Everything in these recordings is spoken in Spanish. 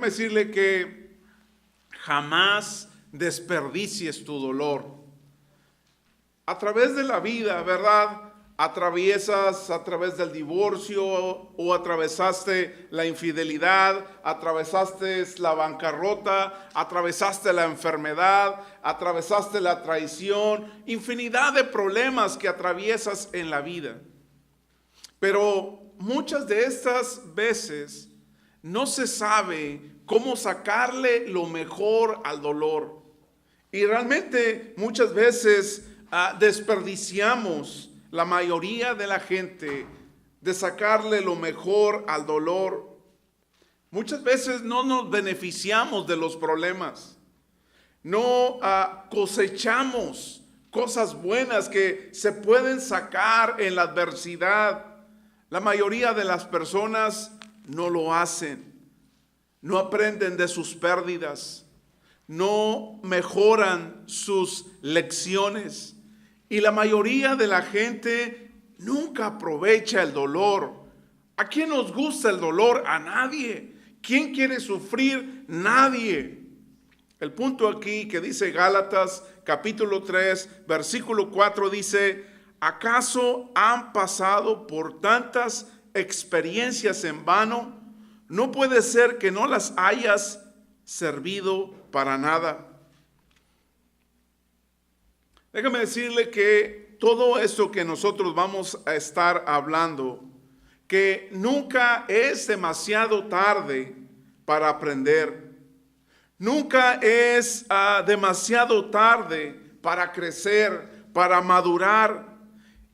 Déjame decirle que jamás desperdicies tu dolor. A través de la vida, ¿verdad? Atraviesas a través del divorcio o atravesaste la infidelidad, atravesaste la bancarrota, atravesaste la enfermedad, atravesaste la traición, infinidad de problemas que atraviesas en la vida. Pero muchas de estas veces no se sabe cómo sacarle lo mejor al dolor. Y realmente muchas veces desperdiciamos la mayoría de la gente de sacarle lo mejor al dolor. Muchas veces no nos beneficiamos de los problemas. No cosechamos cosas buenas que se pueden sacar en la adversidad. La mayoría de las personas no lo hacen. No aprenden de sus pérdidas. No mejoran sus lecciones. Y la mayoría de la gente nunca aprovecha el dolor. ¿A quién nos gusta el dolor? A nadie. ¿Quién quiere sufrir? Nadie. El punto aquí que dice Gálatas capítulo 3, versículo 4 dice: ¿acaso han pasado por tantas experiencias en vano? No puede ser que no las hayas servido para nada. Déjame decirle que todo esto que nosotros vamos a estar hablando, que nunca es demasiado tarde para aprender. Nunca es demasiado tarde para crecer, para madurar.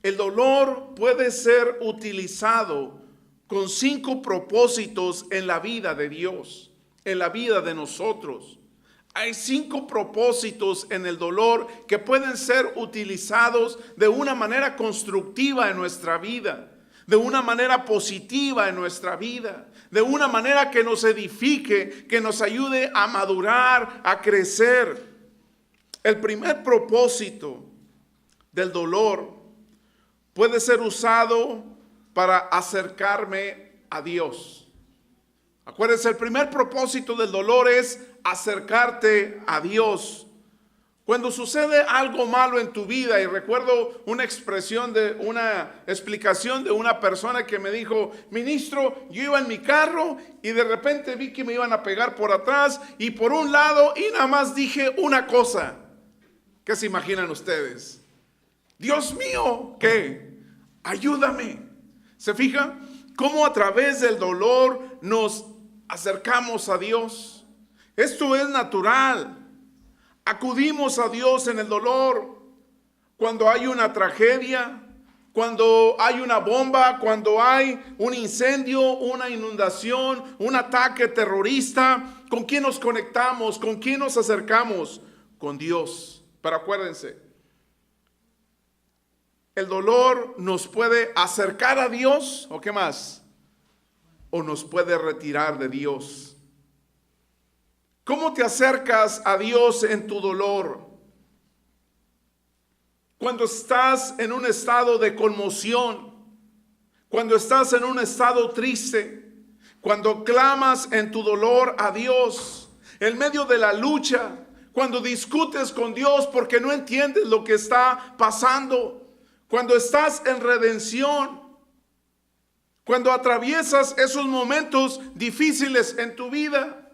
El dolor puede ser utilizado con 5 propósitos en la vida de Dios, en la vida de nosotros. Hay 5 propósitos en el dolor que pueden ser utilizados de una manera constructiva en nuestra vida, de una manera positiva en nuestra vida, de una manera que nos edifique, que nos ayude a madurar, a crecer. El primer propósito del dolor puede ser usado para acercarme a Dios. Acuérdense, el primer propósito del dolor es acercarte a Dios. Cuando sucede algo malo en tu vida, y recuerdo una expresión una explicación de una persona que me dijo: ministro, yo iba en mi carro y de repente vi que me iban a pegar por atrás y por un lado, y nada más dije una cosa. ¿Qué se imaginan ustedes? Dios mío, ¿qué? Ayúdame. ¿Se fijan cómo a través del dolor nos acercamos a Dios? Esto es natural. Acudimos a Dios en el dolor. Cuando hay una tragedia, cuando hay una bomba, cuando hay un incendio, una inundación, un ataque terrorista, ¿con quién nos conectamos? ¿Con quién nos acercamos? Con Dios. Pero acuérdense, el dolor nos puede acercar a Dios, ¿o qué más? O nos puede retirar de Dios. ¿Cómo te acercas a Dios en tu dolor? Cuando estás en un estado de conmoción, cuando estás en un estado triste, cuando clamas en tu dolor a Dios, en medio de la lucha, cuando discutes con Dios porque no entiendes lo que está pasando, cuando estás en redención, cuando atraviesas esos momentos difíciles en tu vida,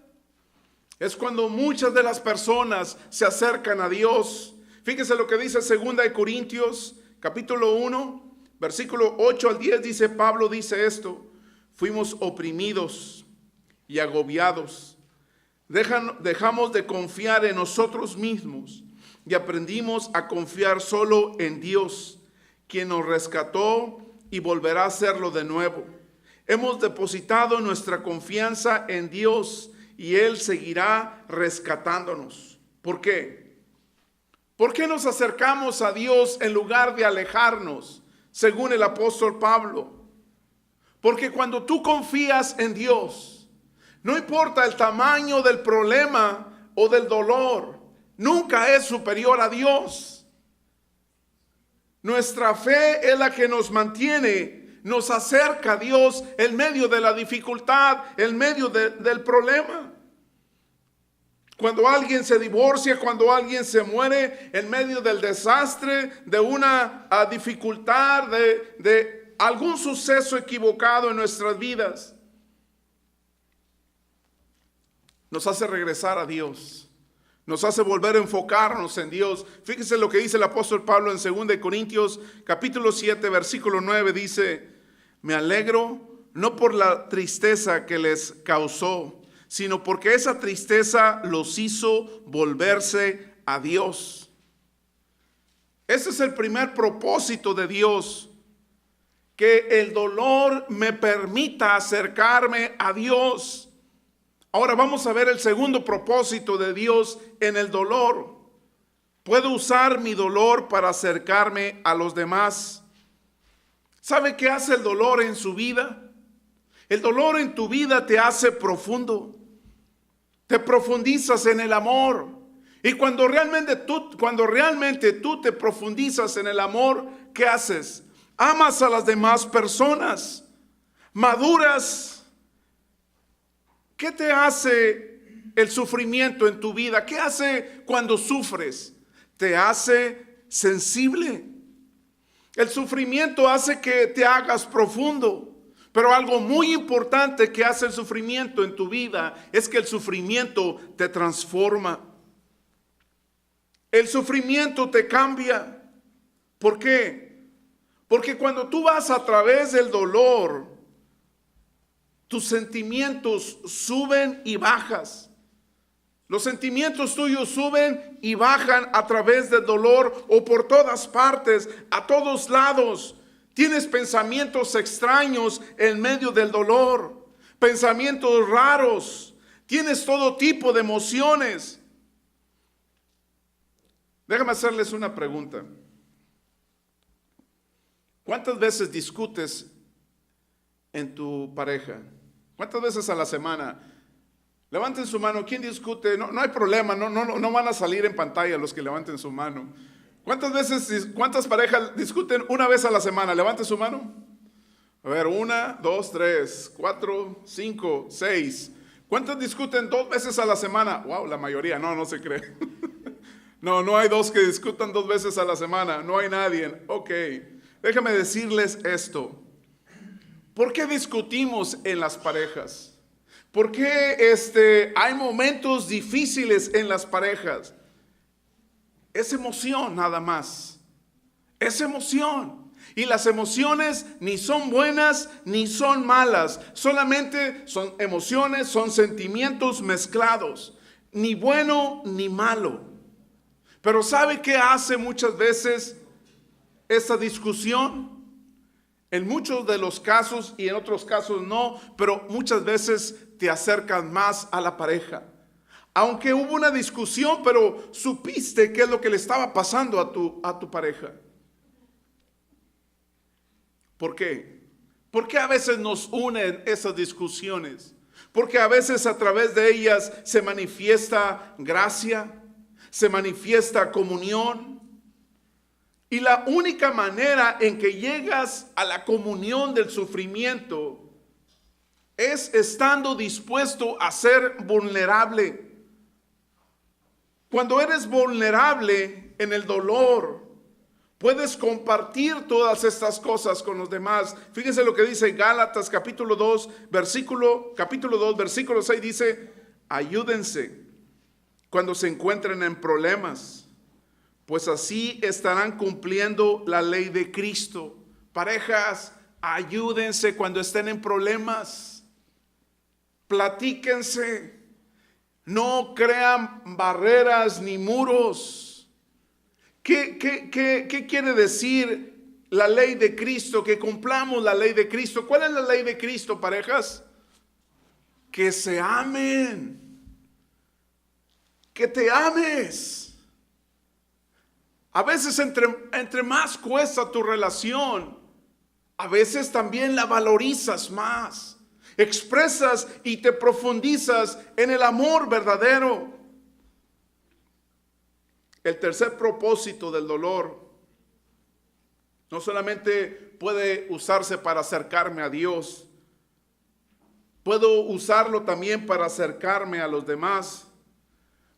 es cuando muchas de las personas se acercan a Dios. Fíjese lo que dice 2 Corintios capítulo 1, versículo 8 al 10, dice Pablo, dice esto: fuimos oprimidos y agobiados, dejamos de confiar en nosotros mismos y aprendimos a confiar solo en Dios, quien nos rescató y volverá a hacerlo de nuevo. Hemos depositado nuestra confianza en Dios y Él seguirá rescatándonos. ¿Por qué? ¿Por qué nos acercamos a Dios en lugar de alejarnos, según el apóstol Pablo? Porque cuando tú confías en Dios, no importa el tamaño del problema o del dolor, nunca es superior a Dios. Nuestra fe es la que nos mantiene, nos acerca a Dios en medio de la dificultad, en medio del problema. Cuando alguien se divorcia, cuando alguien se muere en medio del desastre, de una dificultad, de algún suceso equivocado en nuestras vidas, nos hace regresar a Dios, nos hace volver a enfocarnos en Dios. Fíjense lo que dice el apóstol Pablo en 2 Corintios capítulo 7 versículo 9, dice: me alegro no por la tristeza que les causó, sino porque esa tristeza los hizo volverse a Dios. Ese es el primer propósito de Dios, que el dolor me permita acercarme a Dios. Ahora vamos a ver el segundo propósito de Dios en el dolor. Puedo usar mi dolor para acercarme a los demás. ¿Sabe qué hace el dolor en su vida? El dolor en tu vida te hace profundo. Te profundizas en el amor. Y cuando realmente tú te profundizas en el amor, ¿qué haces? Amas a las demás personas. Maduras. ¿Qué te hace el sufrimiento en tu vida? ¿Qué hace cuando sufres? Te hace sensible. El sufrimiento hace que te hagas profundo. Pero algo muy importante que hace el sufrimiento en tu vida es que el sufrimiento te transforma. El sufrimiento te cambia. ¿Por qué? Porque cuando tú vas a través del dolor, tus sentimientos suben y bajas. Los sentimientos tuyos suben y bajan a través del dolor o por todas partes, a todos lados. Tienes pensamientos extraños en medio del dolor, pensamientos raros, tienes todo tipo de emociones. Déjame hacerles una pregunta. ¿Cuántas veces discutes en tu pareja? ¿Cuántas veces a la semana? Levanten su mano. ¿Quién discute? No hay problema, no van a salir en pantalla los que levanten su mano. ¿Cuántas parejas discuten una vez a la semana? Levante su mano. A ver, 1, 2, 3, 4, 5, 6. ¿Cuántos discuten 2 veces a la semana? Wow, la mayoría, no se cree. No hay 2 que discutan 2 veces a la semana. No hay nadie. Ok, déjame decirles esto. ¿Por qué discutimos en las parejas? ¿Por qué hay momentos difíciles en las parejas? Es emoción nada más. Es emoción. Y las emociones ni son buenas ni son malas. Solamente son emociones, son sentimientos mezclados. Ni bueno ni malo. Pero ¿sabe qué hace muchas veces esta discusión? En muchos de los casos y en otros casos no, pero muchas veces te acercan más a la pareja. Aunque hubo una discusión, pero supiste qué es lo que le estaba pasando a tu pareja. ¿Por qué? Porque a veces nos unen esas discusiones. Porque a veces a través de ellas se manifiesta gracia, se manifiesta comunión. Y la única manera en que llegas a la comunión del sufrimiento es estando dispuesto a ser vulnerable. Cuando eres vulnerable en el dolor, puedes compartir todas estas cosas con los demás. Fíjense lo que dice Gálatas capítulo 2, versículo 6, dice: ayúdense cuando se encuentren en problemas, pues así estarán cumpliendo la ley de Cristo. Parejas, ayúdense cuando estén en problemas. Platíquense. No crean barreras ni muros. ¿Qué quiere decir la ley de Cristo? Que cumplamos la ley de Cristo. ¿Cuál es la ley de Cristo, parejas? Que se amen. Que te ames. A veces entre más cuesta tu relación, a veces también la valorizas más. Expresas y te profundizas en el amor verdadero. El tercer propósito del dolor no solamente puede usarse para acercarme a Dios, puedo usarlo también para acercarme a los demás.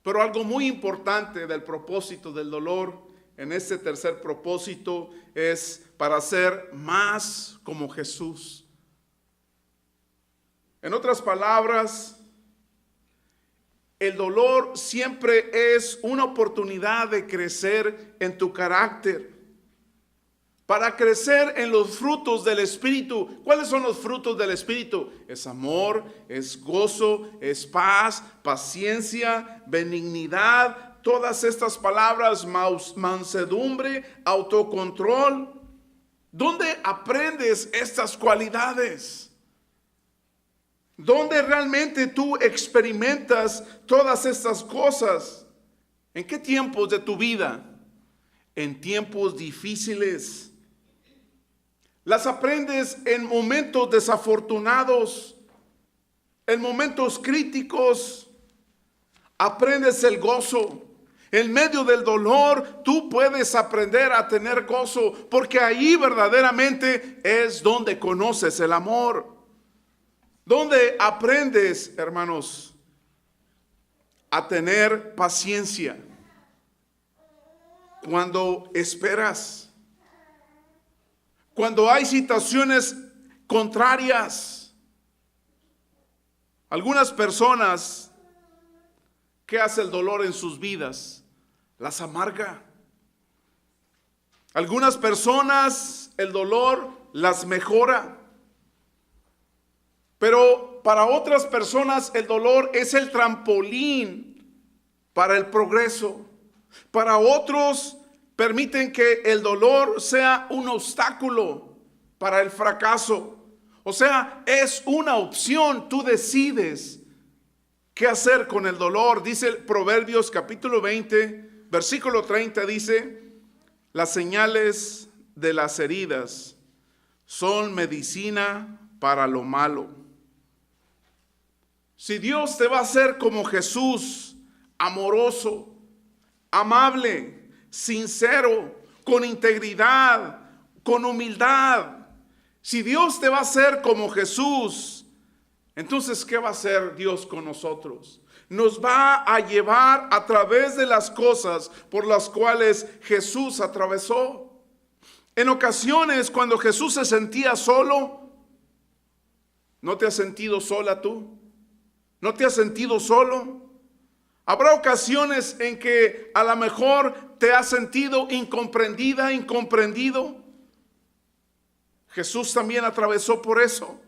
Pero algo muy importante del propósito del dolor, en este tercer propósito, es para ser más como Jesús. En otras palabras, el dolor siempre es una oportunidad de crecer en tu carácter, para crecer en los frutos del Espíritu. ¿Cuáles son los frutos del Espíritu? Es amor, es gozo, es paz, paciencia, benignidad, todas estas palabras, mansedumbre, autocontrol. ¿Dónde aprendes estas cualidades? ¿Dónde realmente tú experimentas todas estas cosas? ¿En qué tiempos de tu vida? En tiempos difíciles. Las aprendes en momentos desafortunados, en momentos críticos. Aprendes el gozo. En medio del dolor, tú puedes aprender a tener gozo, porque ahí verdaderamente es donde conoces el amor. Donde aprendes, hermanos, a tener paciencia. Cuando esperas. Cuando hay situaciones contrarias. Algunas personas, ¿qué hace el dolor en sus vidas? Las amarga. Algunas personas, el dolor las mejora. Pero para otras personas el dolor es el trampolín para el progreso. Para otros permiten que el dolor sea un obstáculo para el fracaso. O sea, es una opción, tú decides qué hacer con el dolor. Dice Proverbios capítulo 20, versículo 30, dice: las señales de las heridas son medicina para lo malo. Si Dios te va a hacer como Jesús, amoroso, amable, sincero, con integridad, con humildad, si Dios te va a hacer como Jesús, entonces ¿qué va a hacer Dios con nosotros? Nos va a llevar a través de las cosas por las cuales Jesús atravesó. En ocasiones, cuando Jesús se sentía solo, ¿no te has sentido sola tú? ¿No te has sentido solo? Habrá ocasiones en que a lo mejor te has sentido incomprendida, incomprendido. Jesús también atravesó por eso.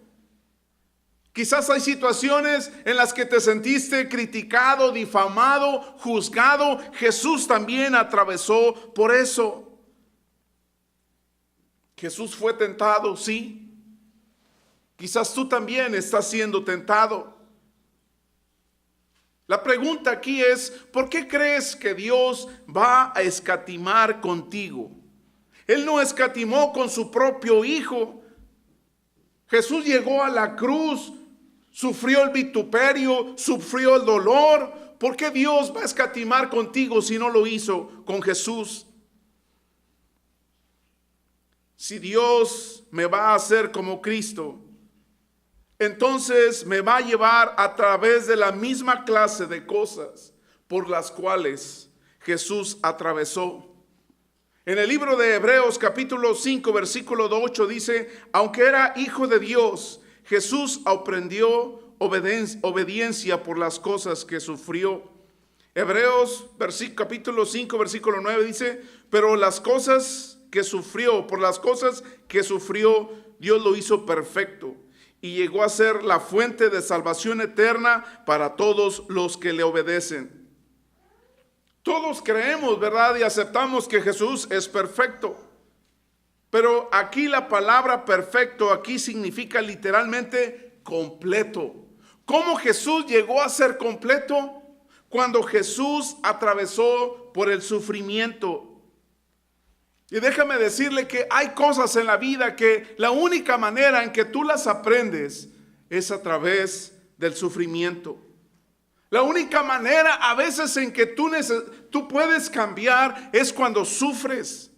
Quizás hay situaciones en las que te sentiste criticado, difamado, juzgado. Jesús también atravesó por eso. Jesús fue tentado, sí. Quizás tú también estás siendo tentado. La pregunta aquí es, ¿por qué crees que Dios va a escatimar contigo? Él no escatimó con su propio Hijo. Jesús llegó a la cruz, sufrió el vituperio, sufrió el dolor. ¿Por qué Dios va a escatimar contigo si no lo hizo con Jesús? Si Dios me va a hacer como Cristo, entonces me va a llevar a través de la misma clase de cosas por las cuales Jesús atravesó. En el libro de Hebreos capítulo 5 versículo 8 dice: aunque era hijo de Dios, Jesús aprendió obediencia por las cosas que sufrió. Hebreos capítulo 5 versículo 9 dice: pero las cosas que sufrió, por las cosas que sufrió, Dios lo hizo perfecto y llegó a ser la fuente de salvación eterna para todos los que le obedecen. Todos creemos, ¿verdad? Y aceptamos que Jesús es perfecto. Pero aquí la palabra perfecto aquí significa literalmente completo. ¿Cómo Jesús llegó a ser completo? Cuando Jesús atravesó por el sufrimiento. Y déjame decirle que hay cosas en la vida que la única manera en que tú las aprendes es a través del sufrimiento. La única manera a veces en que tú puedes cambiar es cuando sufres.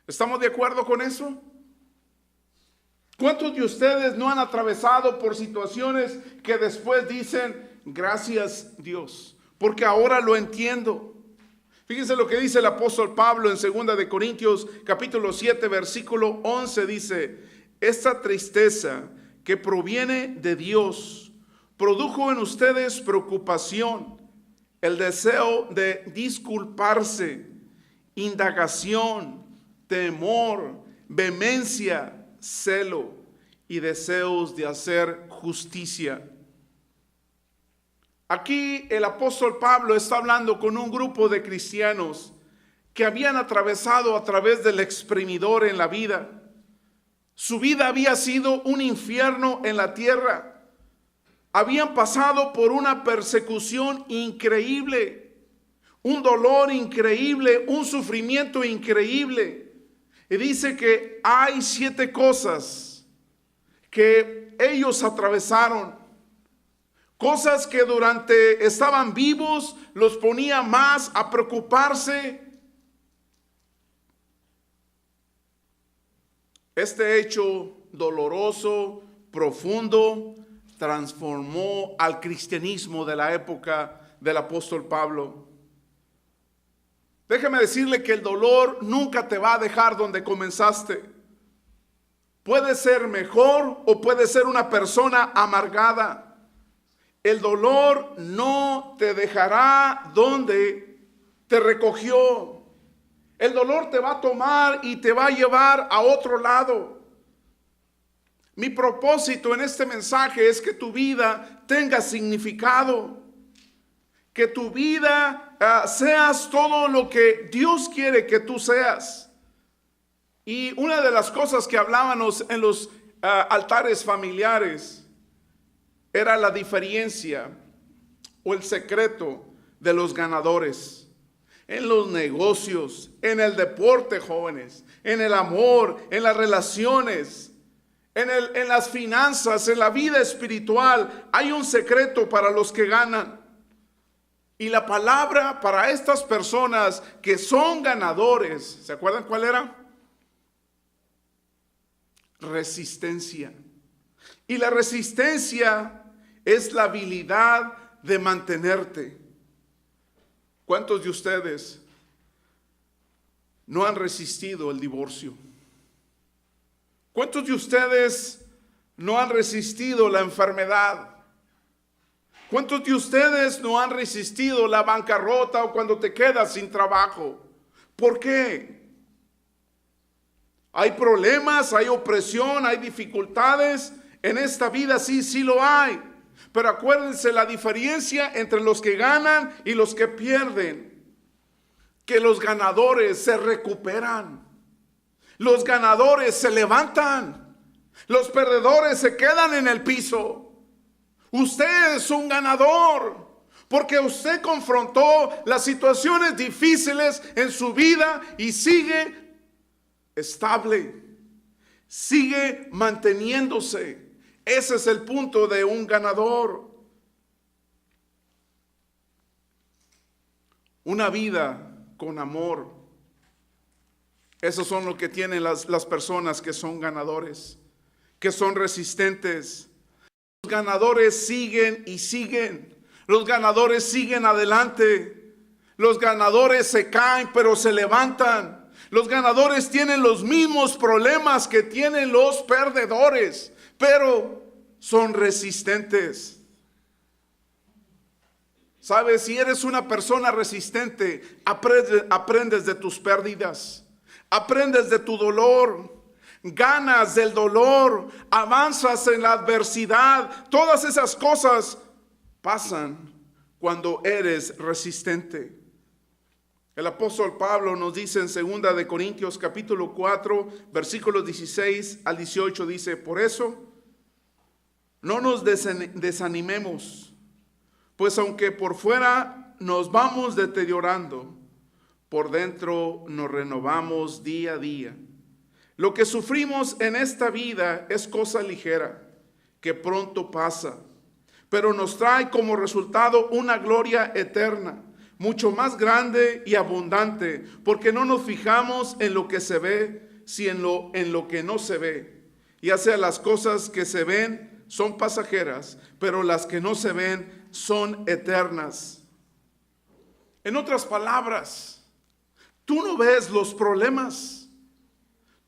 ¿Estamos de acuerdo con eso? ¿Cuántos de ustedes no han atravesado por situaciones que después dicen, gracias Dios, porque ahora lo entiendo. Fíjense lo que dice el apóstol Pablo en 2 de Corintios capítulo 7 versículo 11, dice: esta tristeza que proviene de Dios produjo en ustedes preocupación, el deseo de disculparse, indagación, temor, vehemencia, celo y deseos de hacer justicia. Aquí el apóstol Pablo está hablando con un grupo de cristianos que habían atravesado a través del exprimidor en la vida. Su vida había sido un infierno en la tierra. Habían pasado por una persecución increíble, un dolor increíble, un sufrimiento increíble. Y dice que hay 7 cosas que ellos atravesaron. Cosas que durante estaban vivos los ponía más a preocuparse. Este hecho doloroso, profundo, transformó al cristianismo de la época del apóstol Pablo. Déjeme decirle que el dolor nunca te va a dejar donde comenzaste. Puede ser mejor o puede ser una persona amargada. El dolor no te dejará donde te recogió. El dolor te va a tomar y te va a llevar a otro lado. Mi propósito en este mensaje es que tu vida tenga significado. Que tu vida seas todo lo que Dios quiere que tú seas. Y una de las cosas que hablábamos en los altares familiares era la diferencia o el secreto de los ganadores. En los negocios, en el deporte, jóvenes, en el amor, en las relaciones, en las finanzas, en la vida espiritual, hay un secreto para los que ganan. Y la palabra para estas personas que son ganadores, ¿se acuerdan cuál era? Resistencia. Y la resistencia es la habilidad de mantenerte. ¿Cuántos de ustedes no han resistido el divorcio? ¿Cuántos de ustedes no han resistido la enfermedad? ¿Cuántos de ustedes no han resistido la bancarrota o cuando te quedas sin trabajo? ¿Por qué? Hay problemas, hay opresión, hay dificultades en esta vida, sí lo hay. Pero acuérdense la diferencia entre los que ganan y los que pierden. Que los ganadores se recuperan. Los ganadores se levantan. Los perdedores se quedan en el piso. Usted es un ganador. Porque usted confrontó las situaciones difíciles en su vida y sigue estable. Sigue manteniéndose. Ese es el punto de un ganador. Una vida con amor. Esos son lo que tienen las personas que son ganadores, que son resistentes. Los ganadores siguen y siguen. Los ganadores siguen adelante. Los ganadores se caen pero se levantan. Los ganadores tienen los mismos problemas que tienen los perdedores, pero son resistentes. ¿Sabes? Si eres una persona resistente, aprendes de tus pérdidas, aprendes de tu dolor, ganas del dolor, avanzas en la adversidad. Todas esas cosas pasan cuando eres resistente. El apóstol Pablo nos dice en 2 de Corintios capítulo 4, versículos 16 al 18, dice: por eso no nos desanimemos, pues aunque por fuera nos vamos deteriorando, por dentro nos renovamos día a día. Lo que sufrimos en esta vida es cosa ligera, que pronto pasa, pero nos trae como resultado una gloria eterna, mucho más grande y abundante, porque no nos fijamos en lo que se ve, sino en lo que no se ve. Ya sea las cosas que se ven son pasajeras, pero las que no se ven son eternas. En otras palabras, tú no ves los problemas,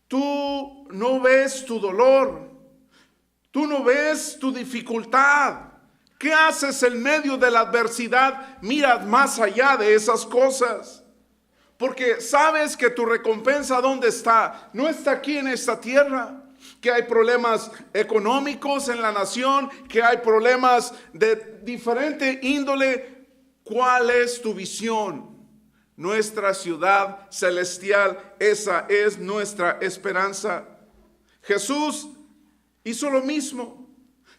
tú no ves tu dolor, tú no ves tu dificultad. ¿Qué haces en medio de la adversidad? Miras más allá de esas cosas. Porque sabes que tu recompensa, ¿dónde está? No está aquí en esta tierra. Que hay problemas económicos en la nación, que hay problemas de diferente índole. ¿Cuál es tu visión? Nuestra ciudad celestial, esa es nuestra esperanza. Jesús hizo lo mismo.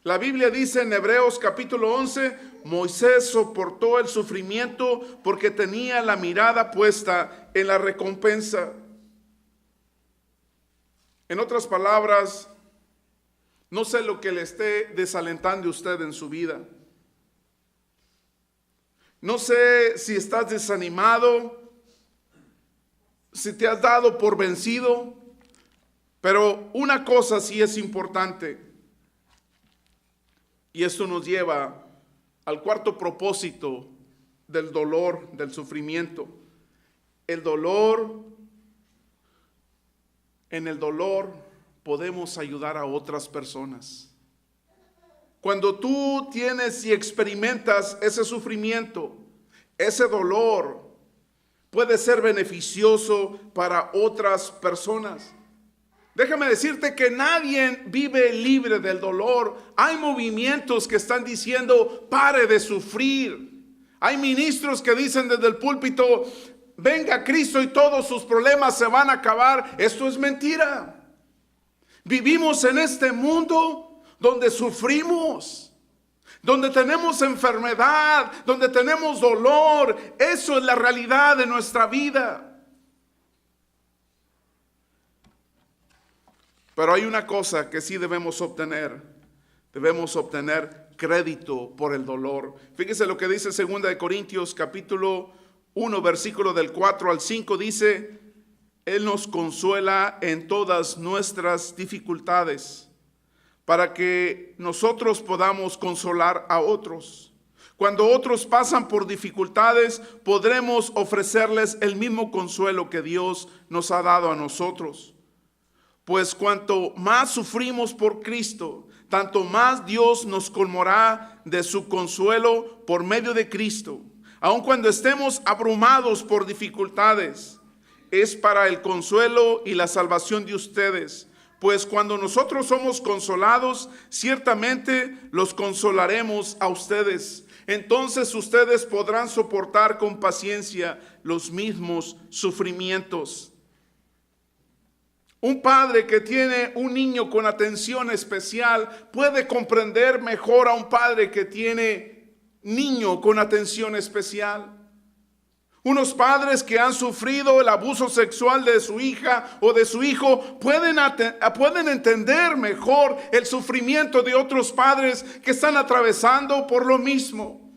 La Biblia dice en Hebreos capítulo 11, Moisés soportó el sufrimiento porque tenía la mirada puesta en la recompensa. En otras palabras, no sé lo que le esté desalentando a usted en su vida. No sé si estás desanimado, si te has dado por vencido, pero una cosa sí es importante. Y esto nos lleva al cuarto propósito del dolor, del sufrimiento. El dolor, en el dolor podemos ayudar a otras personas. Cuando tú tienes y experimentas ese sufrimiento, ese dolor, puede ser beneficioso para otras personas. Déjame decirte que nadie vive libre del dolor. Hay movimientos que están diciendo, pare de sufrir. Hay ministros que dicen desde el púlpito, venga Cristo y todos sus problemas se van a acabar. Esto es mentira. Vivimos en este mundo donde sufrimos, donde tenemos enfermedad, donde tenemos dolor. Eso es la realidad de nuestra vida. Pero hay una cosa que sí debemos obtener. Debemos obtener crédito por el dolor. Fíjese lo que dice 2 Corintios capítulo 1, versículo del 4 al 5. Dice, Él nos consuela en todas nuestras dificultades, para que nosotros podamos consolar a otros. Cuando otros pasan por dificultades, podremos ofrecerles el mismo consuelo que Dios nos ha dado a nosotros. Pues cuanto más sufrimos por Cristo, tanto más Dios nos colmará de su consuelo por medio de Cristo. Aun cuando estemos abrumados por dificultades, es para el consuelo y la salvación de ustedes. Pues cuando nosotros somos consolados, ciertamente los consolaremos a ustedes. Entonces ustedes podrán soportar con paciencia los mismos sufrimientos. Un padre que tiene un niño con atención especial puede comprender mejor a un padre que tiene niño con atención especial. Unos padres que han sufrido el abuso sexual de su hija o de su hijo pueden entender mejor el sufrimiento de otros padres que están atravesando por lo mismo.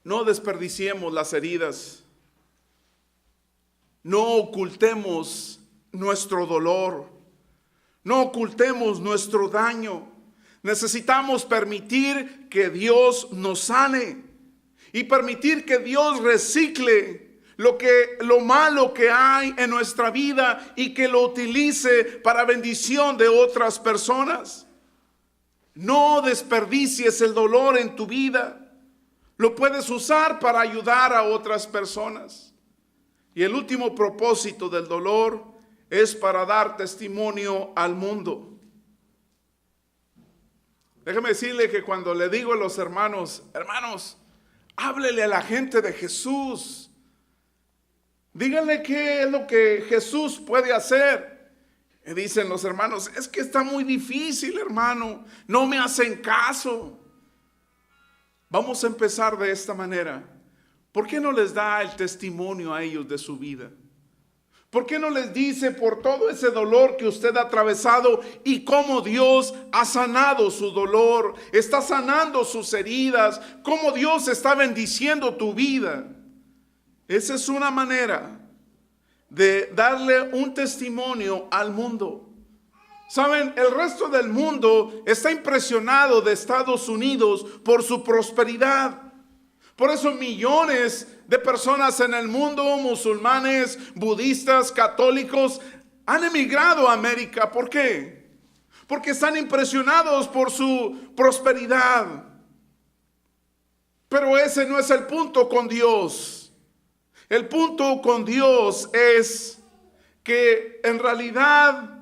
No desperdiciemos las heridas. No ocultemos nuestro dolor, no ocultemos nuestro daño. Necesitamos permitir que Dios nos sane y permitir que Dios recicle lo malo que hay en nuestra vida y que lo utilice para bendición de otras personas. No desperdicies el dolor en tu vida. Lo puedes usar para ayudar a otras personas. Y el último propósito del dolor es para dar testimonio al mundo. Déjeme decirle que cuando le digo a los hermanos, háblele a la gente de Jesús. Díganle qué es lo que Jesús puede hacer. Y dicen los hermanos, es que está muy difícil, hermano. No me hacen caso. Vamos a empezar de esta manera. ¿Por qué no les da el testimonio a ellos de su vida? ¿Por qué no les dice por todo ese dolor que usted ha atravesado y cómo Dios ha sanado su dolor, está sanando sus heridas, cómo Dios está bendiciendo tu vida? Esa es una manera de darle un testimonio al mundo. Saben, el resto del mundo está impresionado de Estados Unidos por su prosperidad. Por eso millones de personas en el mundo, musulmanes, budistas, católicos, han emigrado a América. ¿Por qué? Porque están impresionados por su prosperidad. Pero ese no es el punto con Dios. El punto con Dios es que en realidad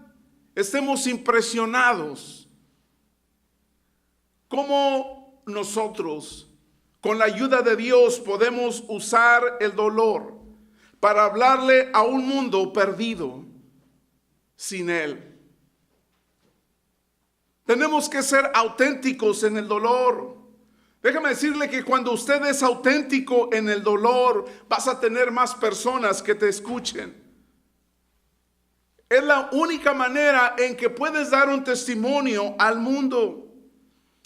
estemos impresionados cómo nosotros, con la ayuda de Dios, podemos usar el dolor para hablarle a un mundo perdido sin Él. Tenemos que ser auténticos en el dolor. Déjame decirle que cuando usted es auténtico en el dolor, vas a tener más personas que te escuchen. Es la única manera en que puedes dar un testimonio al mundo.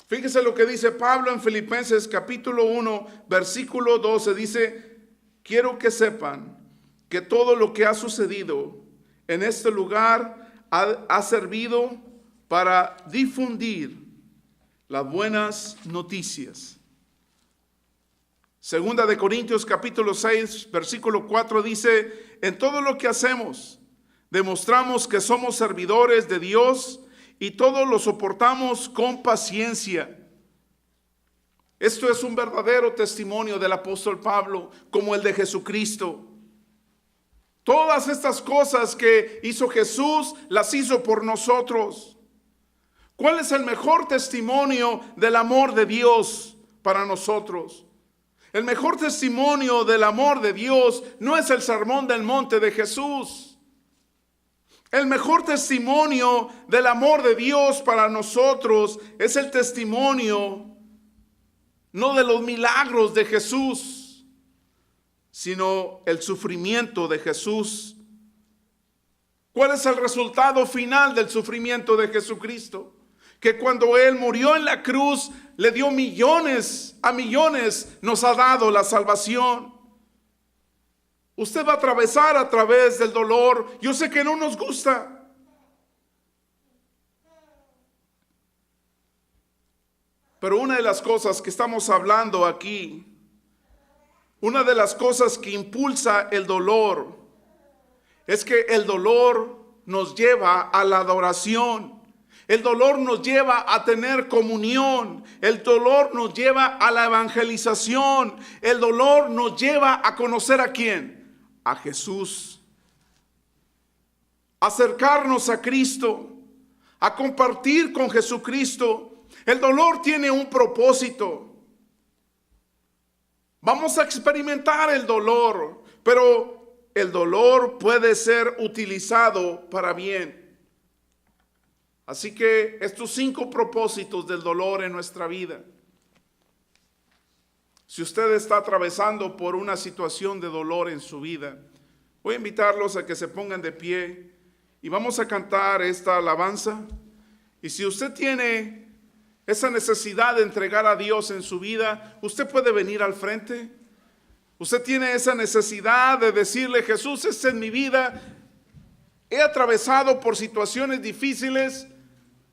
Fíjese lo que dice Pablo en Filipenses capítulo 1, versículo 12. Dice, quiero que sepan que todo lo que ha sucedido en este lugar ha servido para difundir las buenas noticias. Segunda de Corintios capítulo 6, versículo 4 dice, en todo lo que hacemos, demostramos que somos servidores de Dios y todo lo soportamos con paciencia. Esto es un verdadero testimonio del apóstol Pablo, como el de Jesucristo. Todas estas cosas que hizo Jesús, las hizo por nosotros. ¿Cuál es el mejor testimonio del amor de Dios para nosotros? El mejor testimonio del amor de Dios no es el sermón del monte de Jesús. El mejor testimonio del amor de Dios para nosotros es el testimonio no de los milagros de Jesús, sino el sufrimiento de Jesús. ¿Cuál es el resultado final del sufrimiento de Jesucristo? Que cuando Él murió en la cruz, le dio millones a millones, nos ha dado la salvación. Usted va a atravesar a través del dolor. Yo sé que no nos gusta. Pero una de las cosas que estamos hablando aquí, una de las cosas que impulsa el dolor, es que el dolor nos lleva a la adoración. El dolor nos lleva a tener comunión. El dolor nos lleva a la evangelización. El dolor nos lleva a conocer ¿a quién? A Jesús, acercarnos a Cristo, a compartir con Jesucristo. El dolor tiene un propósito. Vamos a experimentar el dolor, pero el dolor puede ser utilizado para bien. Así que estos 5 propósitos del dolor en nuestra vida. Si usted está atravesando por una situación de dolor en su vida, voy a invitarlos a que se pongan de pie y vamos a cantar esta alabanza. Y si usted tiene esa necesidad de entregar a Dios en su vida, usted puede venir al frente. Usted tiene esa necesidad de decirle, Jesús, esta es mi vida. He atravesado por situaciones difíciles.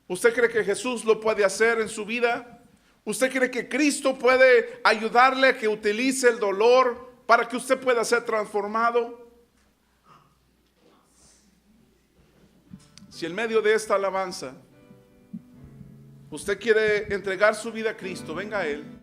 ¿Usted cree que Jesús lo puede hacer en su vida? ¿Usted cree que Cristo puede ayudarle a que utilice el dolor para que usted pueda ser transformado? Si en medio de esta alabanza usted quiere entregar su vida a Cristo, venga a Él.